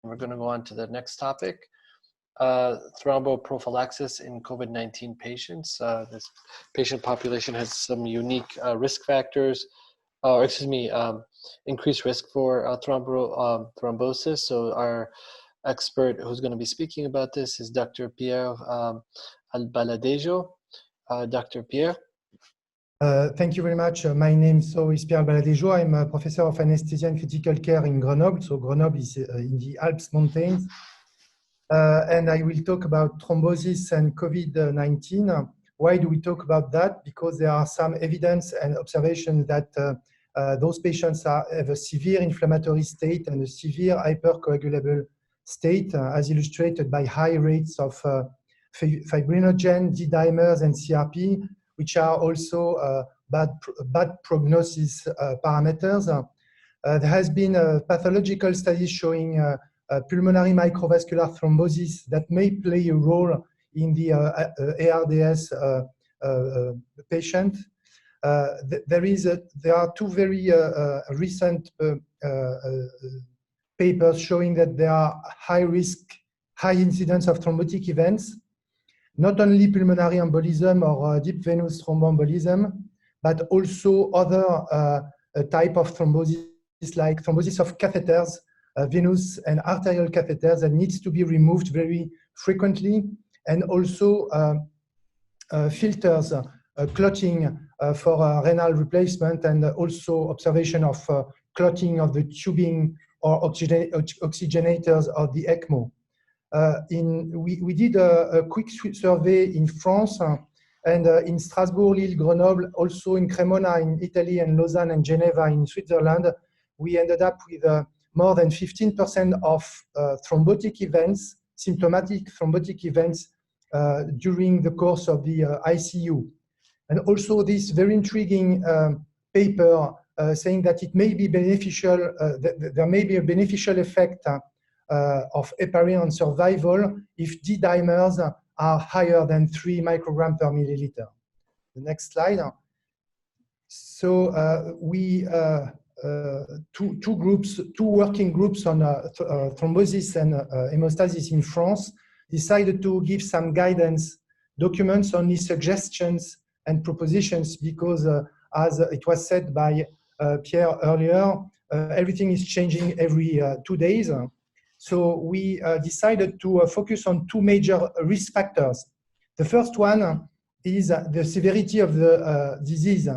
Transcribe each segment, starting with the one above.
We're going to go on to the next topic, thromboprophylaxis in COVID-19 patients. This patient population has some unique risk factors, increased risk for thrombosis. So our expert who's going to be speaking about this is Dr. Pierre Albaladejo. Dr. Pierre. Thank you very much. My name is Pierre Albaladejo. I'm a professor of anesthesia and critical care in Grenoble. So Grenoble is in the Alps mountains. And I will talk about thrombosis and COVID-19. Why do we talk about that? Because there are some evidence and observations that those patients have a severe inflammatory state and a severe hypercoagulable state, as illustrated by high rates of fibrinogen, D-dimers, and CRP, which are also bad prognosis parameters. There has been a pathological study showing pulmonary microvascular thrombosis that may play a role in the ARDS patient. There are two very recent papers showing that there are high risk, high incidence of thrombotic events, not only pulmonary embolism or deep venous thromboembolism, but also other type of thrombosis like thrombosis of catheters, venous and arterial catheters that needs to be removed very frequently, and also filters, clotting for renal replacement, and also observation of clotting of the tubing or oxygenators of the ECMO. We did a quick survey in France and in Strasbourg, Lille, Grenoble, also in Cremona in Italy, and Lausanne and Geneva in Switzerland. We ended up with more than 15% of thrombotic events, symptomatic thrombotic events during the course of the ICU. And also this very intriguing paper saying that it may be beneficial, there may be a beneficial effect of heparin on survival if D-dimers are higher than 3 micrograms per milliliter. The next slide. So two working groups on thrombosis and hemostasis in France decided to give some guidance documents, only suggestions and propositions, because as it was said by Pierre earlier, everything is changing every 2 days. So we decided to focus on two major risk factors. The first one is the severity of the disease,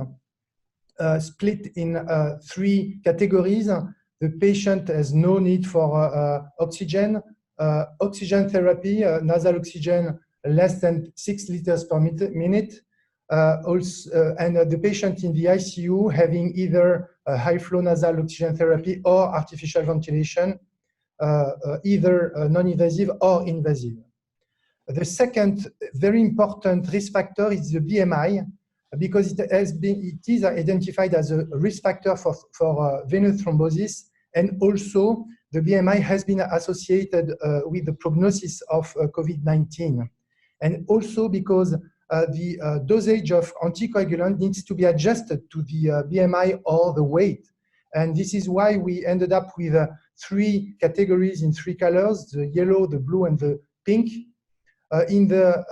split in 3 categories. The patient has no need for oxygen, oxygen therapy, nasal oxygen less than 6 liters per minute, and the patient in the ICU having either high flow nasal oxygen therapy or artificial ventilation, either non-invasive or invasive. The second very important risk factor is the BMI, because it is identified as a risk factor for venous thrombosis, and also the BMI has been associated with the prognosis of COVID-19. And also because the dosage of anticoagulant needs to be adjusted to the BMI or the weight. And this is why we ended up with 3 categories in 3 colors: the yellow, the blue, and the pink. In the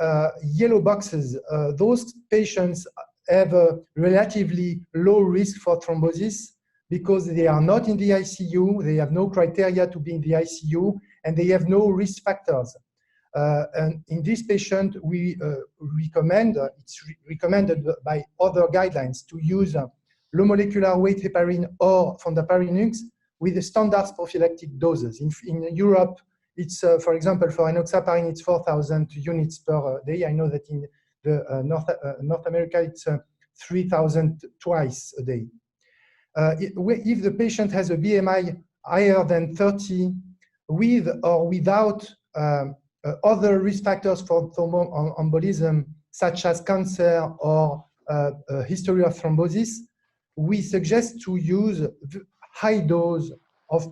yellow boxes, those patients have a relatively low risk for thrombosis because they are not in the ICU, they have no criteria to be in the ICU, and they have no risk factors. And in this patient, we recommend, it's recommended by other guidelines to use low molecular weight heparin or fondaparinux with the standard prophylactic doses. In Europe, it's, for example, for enoxaparin, it's 4,000 units per day. I know that in the North America, it's 3,000 twice a day. If the patient has a BMI higher than 30, with or without other risk factors for thromboembolism, such as cancer or a history of thrombosis, we suggest to use high dose of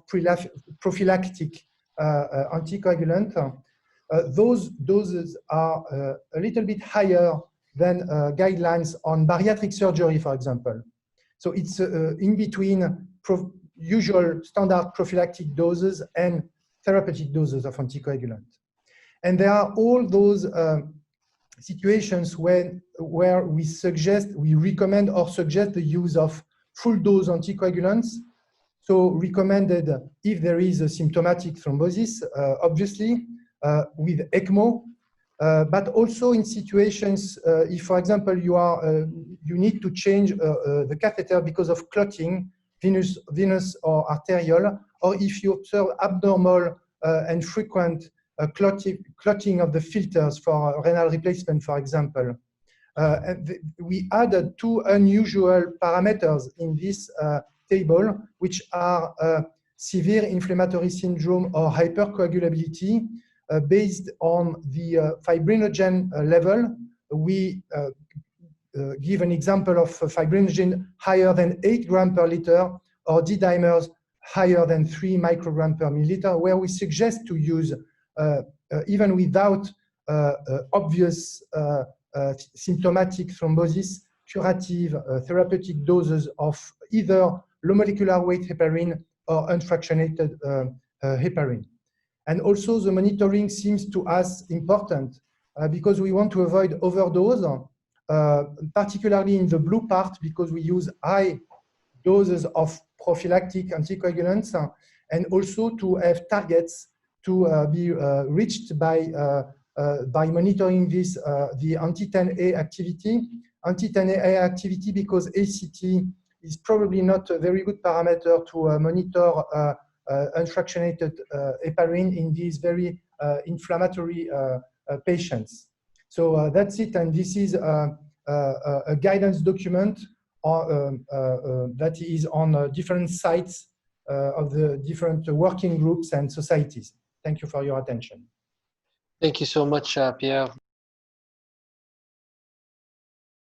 prophylactic anticoagulant. Those doses are a little bit higher than guidelines on bariatric surgery, for example. So it's in between usual standard prophylactic doses and therapeutic doses of anticoagulant. And there are all those situations where we recommend or suggest the use of full dose anticoagulants. So recommended if there is a symptomatic thrombosis, obviously, with ECMO, but also in situations, if, for example, you need to change the catheter because of clotting, venous or arterial, or if you observe abnormal and frequent clotting of the filters for renal replacement, for example. We added two unusual parameters in this table, which are severe inflammatory syndrome or hypercoagulability based on the fibrinogen level. We give an example of fibrinogen higher than 8 grams per liter or D-dimers higher than 3 micrograms per milliliter, where we suggest to use, even without obvious symptomatic thrombosis, curative therapeutic doses of either low molecular weight heparin or unfractionated heparin. And also the monitoring seems to us important because we want to avoid overdose, particularly in the blue part, because we use high doses of prophylactic anticoagulants, and also to have targets to be reached by monitoring this, the anti-10A activity. Anti-10A activity, because ACT is probably not a very good parameter to monitor unfractionated heparin in these very inflammatory patients. So that's it, and this is a guidance document that is on different sites of the different working groups and societies. Thank you for your attention. Thank you so much, Pierre.